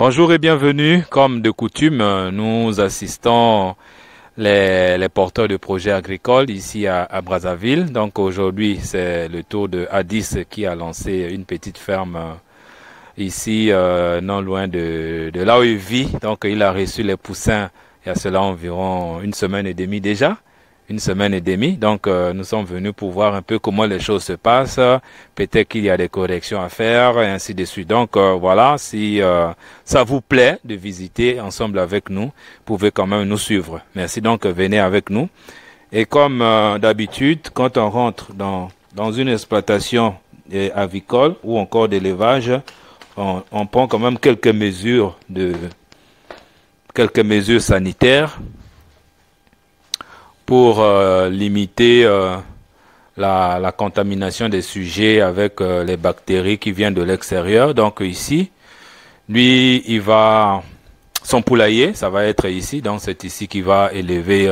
Bonjour et bienvenue. Comme de coutume, nous assistons les porteurs de projets agricoles ici à Brazzaville. Donc aujourd'hui, c'est le tour de Addis qui a lancé une petite ferme ici, non loin de là où il vit. Donc il a reçu les poussins il y a cela environ une semaine et demie déjà. Une semaine et demie. Donc, nous sommes venus pour voir un peu comment les choses se passent. Peut-être qu'il y a des corrections à faire et ainsi de suite. Donc, voilà, si ça vous plaît de visiter ensemble avec nous, vous pouvez quand même nous suivre. Merci donc, venez avec nous. Et comme d'habitude, quand on rentre dans une exploitation avicole ou encore d'élevage, on prend quand même quelques mesures sanitaires pour limiter la contamination des sujets avec les bactéries qui viennent de l'extérieur. Donc ici, lui, son poulailler, ça va être ici. Donc c'est ici qu'il va élever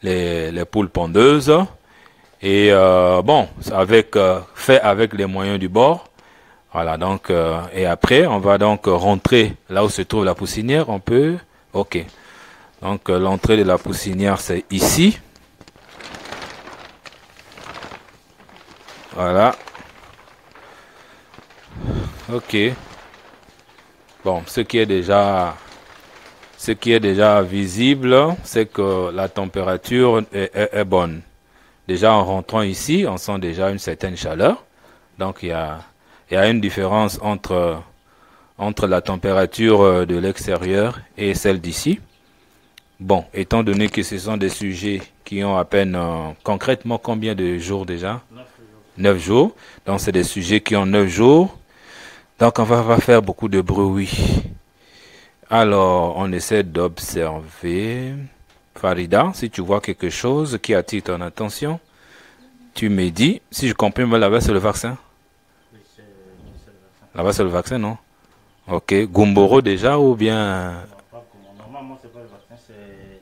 les poules pondeuses. Et bon, fait avec les moyens du bord. Voilà, donc, et après, on va donc rentrer là où se trouve la poussinière. On peut, ok. Donc l'entrée de la poussinière, c'est ici. Voilà. Ok. Bon, ce qui est déjà visible, c'est que la température est bonne. Déjà en rentrant ici, on sent déjà une certaine chaleur. Donc il y a une différence entre la température de l'extérieur et celle d'ici. Bon, étant donné que ce sont des sujets qui ont à peine concrètement combien de jours déjà? 9 jours. Donc c'est des sujets qui ont 9 jours. Donc on va faire beaucoup de bruit. Alors on essaie d'observer. Farida, si tu vois quelque chose qui attire ton attention, tu me dis. Si je comprends bien, là-bas c'est le vaccin. Oui, c'est le vaccin. Là-bas c'est le vaccin, non? Ok. Gumboro déjà ou bien... Normalement, c'est pas le vaccin, c'est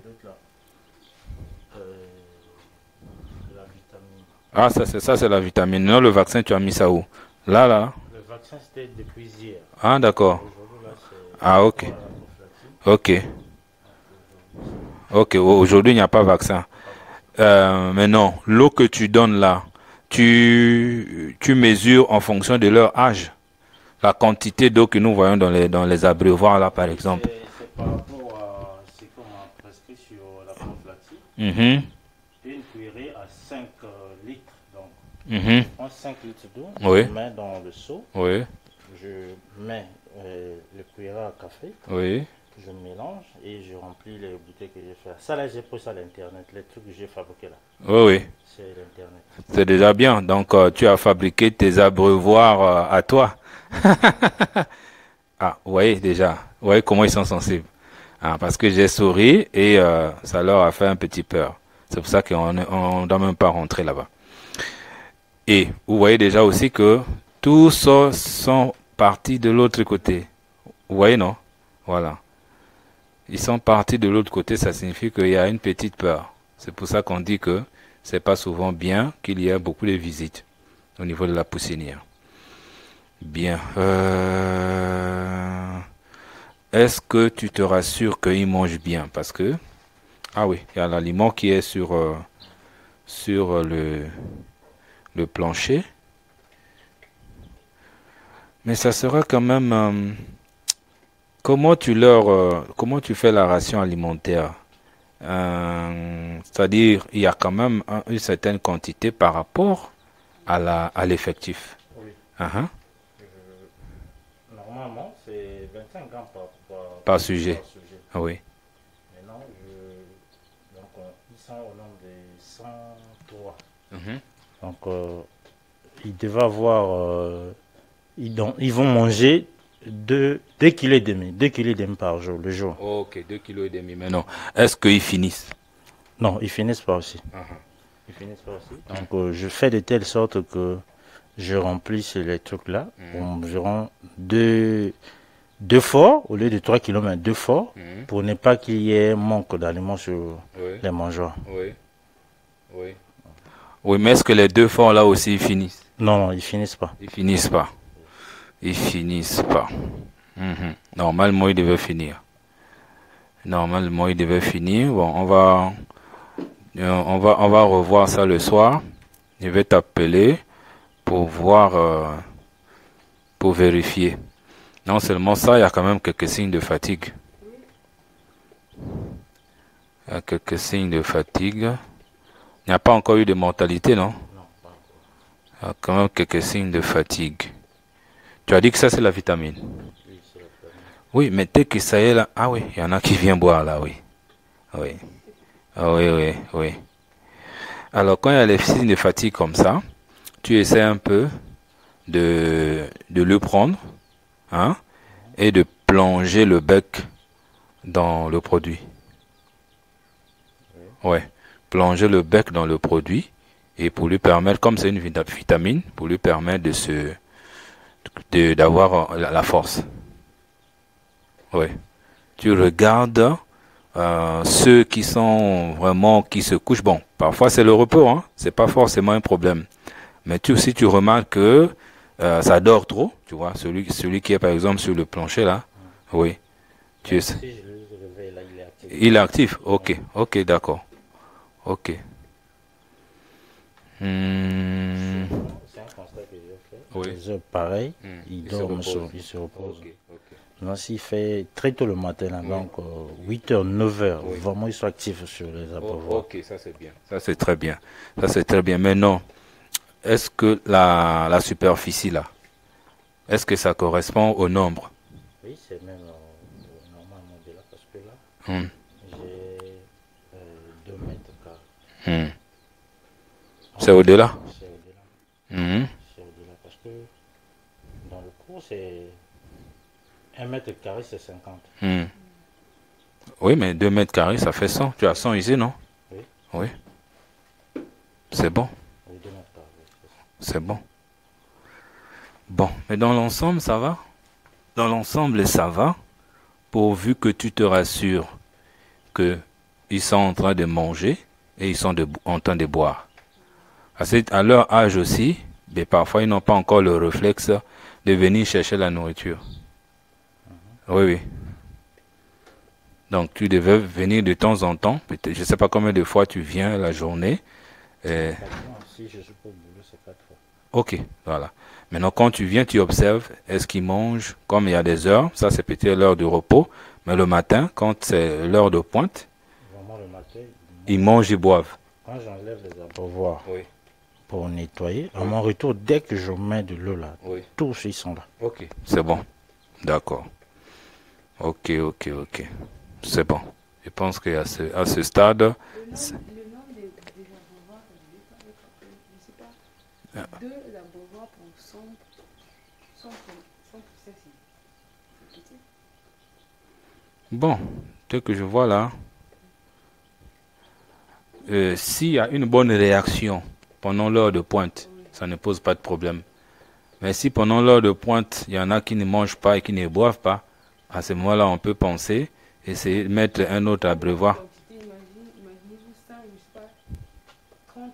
l'autre là. La vitamine. Ah, ça c'est la vitamine. Non, le vaccin, tu as mis ça où? Là. Le vaccin, c'était depuis hier. Ah, d'accord. Aujourd'hui, là, c'est... Ah, ok. Ok. Ok, aujourd'hui, il n'y a pas de vaccin. Mais non, l'eau que tu donnes là, tu mesures en fonction de leur âge. La quantité d'eau que nous voyons dans les abreuvoirs là, par exemple. C'est par rapport à ce qu'on m'a prescrit sur la prophylactie. Une cuillerée à 5 litres. Donc, je prends 5 litres d'eau, Oui. je mets dans le seau, Oui. je mets le cuillère à café, Oui. je mélange et je remplis les bouteilles que j'ai fait. Ça là, j'ai pris ça à l'internet, les trucs que j'ai fabriqués là. Oui. C'est l'internet. C'est déjà bien. Donc, tu as fabriqué tes abreuvoirs à toi. Ah, vous voyez déjà. Vous voyez comment ils sont sensibles. Ah, parce que j'ai souri et ça leur a fait un petit peur. C'est pour ça qu'on ne doit même pas rentrer là-bas. Et vous voyez déjà aussi que tous sont partis de l'autre côté. Vous voyez, non? Voilà. Ils sont partis de l'autre côté, ça signifie qu'il y a une petite peur. C'est pour ça qu'on dit que c'est pas souvent bien qu'il y ait beaucoup de visites au niveau de la poussinière. Bien. Est-ce que tu te rassures qu'ils mangent bien? Parce que, ah oui, il y a l'aliment qui est sur le plancher. Mais ça sera quand même... comment tu fais la ration alimentaire? C'est-à-dire, il y a quand même une certaine quantité par rapport à l'effectif. Oui. Normalement, c'est 25 grammes Par sujet. Ah oui. Maintenant, ils sont au nombre de 103. Donc, ils devaient avoir... ils vont manger 2,5 kg, 2,5 kg par jour, le jour. Ok, 2,5 kg. Mais non. Est-ce qu'ils finissent? Non, ils finissent pas aussi. Ils finissent pas aussi. Donc, je fais de telle sorte que je remplisse les trucs là, environ 2 2 forts, au lieu de 3 km, 2 forts, pour ne pas qu'il y ait manque d'aliments sur les mangeoires. Oui. Oui. Oui, mais est-ce que les 2 forts là aussi ils finissent? Non, non, ils finissent pas. Ils finissent pas. Ils finissent pas. Normalement, ils devaient finir. Normalement, ils devaient finir. Bon, on va revoir ça le soir. Je vais t'appeler pour voir, pour vérifier. Non seulement ça, il y a quand même quelques signes de fatigue. Il y a quelques signes de fatigue. Il n'y a pas encore eu de mortalité, non? Non, pas encore. Il y a quand même quelques signes de fatigue. Tu as dit que ça, c'est la vitamine. Oui, c'est la vitamine. Oui, mais dès que ça y est là, ah oui, il y en a qui viennent boire là, oui. Oui. Ah oui, oui, oui. Alors, quand il y a les signes de fatigue comme ça, tu essaies un peu de le prendre, hein, et de plonger le bec dans le produit. Ouais. Plonger le bec dans le produit et pour lui permettre, comme c'est une vitamine, pour lui permettre d'avoir la force. Oui. Tu regardes ceux qui sont vraiment, qui se couchent. Bon, parfois c'est le repos, hein. C'est pas forcément un problème. Mais si tu remarques que ça dort trop, tu vois, celui qui est par exemple sur le plancher là, oui. Si je le réveille là, il est actif. Il est actif. Ok, ok, d'accord. Ok. C'est un constat que j'ai fait. Oui. Les heures pareilles, il dort, il se repose. Donc s'il fait très tôt le matin, là, donc 8h, 9h, vraiment ils sont actifs sur les abreuvoirs. Ok, ça c'est bien. Ça c'est très bien. Ça c'est très bien. Mais non, est-ce que la superficie là, est-ce que ça correspond au nombre? Oui, c'est même normalement de là, parce que là, j'ai 2 mètres carrés. C'est au-delà? C'est au-delà. C'est au-delà, parce que dans le cours, c'est 1 mètre carré, c'est 50. Oui, mais 2 mètres carrés, ça fait 100. Tu as 100 ici, non? Oui. Oui. C'est bon. Oui, 2 mètres carrés, c'est bon. Bon, mais dans l'ensemble, ça va? Dans l'ensemble, ça va, pourvu que tu te rassures qu'ils sont en train de manger et ils sont en train de boire. À leur âge aussi, mais parfois ils n'ont pas encore le réflexe de venir chercher la nourriture. Oui, oui. Donc tu devais venir de temps en temps, peut-être, je ne sais pas combien de fois tu viens la journée. Si je suis pas au boulot, c'est 4 fois. Ok, voilà. Maintenant, quand tu viens, tu observes, est-ce qu'ils mangent comme il y a des heures, ça c'est peut-être l'heure de repos, mais le matin, quand c'est l'heure de pointe, vraiment le matin, ils mangent et boivent. Quand j'enlève les abreuvoirs pour nettoyer, à mon retour, dès que je mets de l'eau là, tous ils sont là. Ok, c'est bon. D'accord. Ok, ok, ok. C'est bon. Je pense qu'à ce stade... Le nom des abreuvoirs, je ne sais pas. 2 abreuvoirs pour 100 c'est petit. Bon, tel que je vois là, s'il y a une bonne réaction pendant l'heure de pointe, ça ne pose pas de problème. Mais si pendant l'heure de pointe, il y en a qui ne mangent pas et qui ne boivent pas, à ce moment-là, on peut penser, essayer de mettre un autre abreuvoir. Imaginez-vous ça, je ne sais pas, 30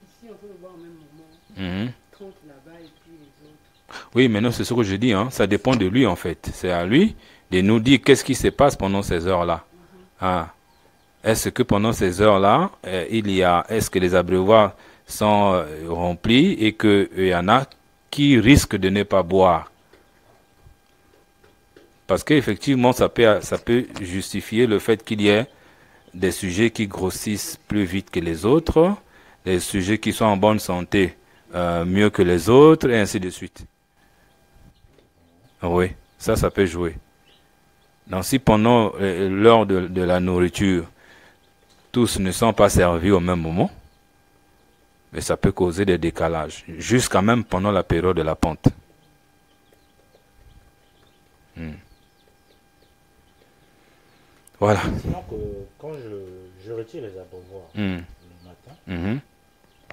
ici, on peut le voir au même moment. 30 là-bas et puis les autres. Oui, mais non, c'est ce que je dis, hein. Ça dépend de lui en fait. C'est à lui de nous dire qu'est-ce qui se passe pendant ces heures-là. Est-ce que pendant ces heures-là, est-ce que les abreuvoirs sont remplis et qu'il y en a qui risquent de ne pas boire? Parce qu'effectivement, ça peut justifier le fait qu'il y ait des sujets qui grossissent plus vite que les autres, des sujets qui sont en bonne santé mieux que les autres, et ainsi de suite. Oui, ça peut jouer. Donc si pendant l'heure de la nourriture, tous ne sont pas servis au même moment, mais ça peut causer des décalages, jusqu'à même pendant la période de la pente. Voilà. Sinon, quand je retire les abreuvoirs le matin,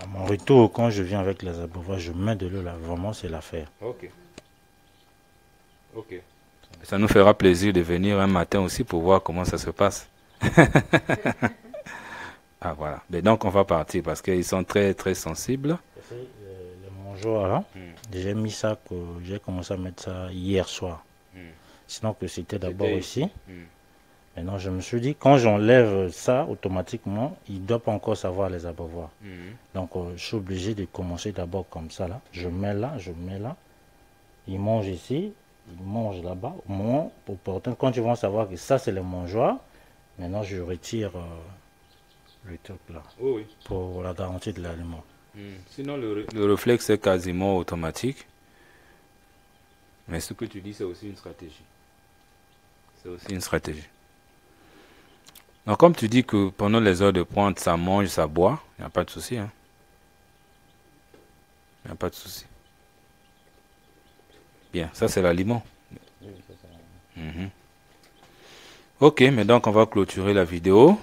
à mon retour, quand je viens avec les abreuvoirs, je mets de l'eau là. Vraiment, c'est l'affaire. Ok. Ok. Ça nous fera plaisir de venir un matin aussi pour voir comment ça se passe. Ah voilà. Mais donc on va partir parce qu'ils sont très très sensibles. Les mangeoires là, j'ai mis ça, j'ai commencé à mettre ça hier soir. Sinon que c'était d'abord ici. Maintenant je me suis dit, quand j'enlève ça automatiquement, il ne doit pas encore savoir les abreuvoirs. Donc je suis obligé de commencer d'abord comme ça là. Je mets là, il mange ici. Ils mangent là-bas. Au moment opportun, quand ils vont savoir que ça c'est le mangeoire, maintenant je retire le truc là. Oui. Pour la garantie de l'aliment. Sinon le réflexe est quasiment automatique. Mais ce que tu dis c'est aussi une stratégie. C'est aussi une stratégie. Donc comme tu dis que pendant les heures de pointe ça mange, ça boit, il n'y a pas de souci. Hein? Il n'y a pas de souci. Bien, ça c'est l'aliment. Ok, mais donc on va clôturer la vidéo.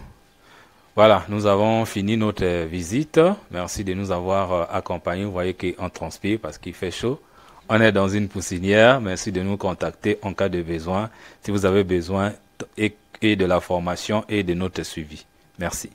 Voilà, nous avons fini notre visite. Merci de nous avoir accompagnés. Vous voyez qu'on transpire parce qu'il fait chaud. On est dans une poussinière. Merci de nous contacter en cas de besoin. Si vous avez besoin et de la formation et de notre suivi. Merci.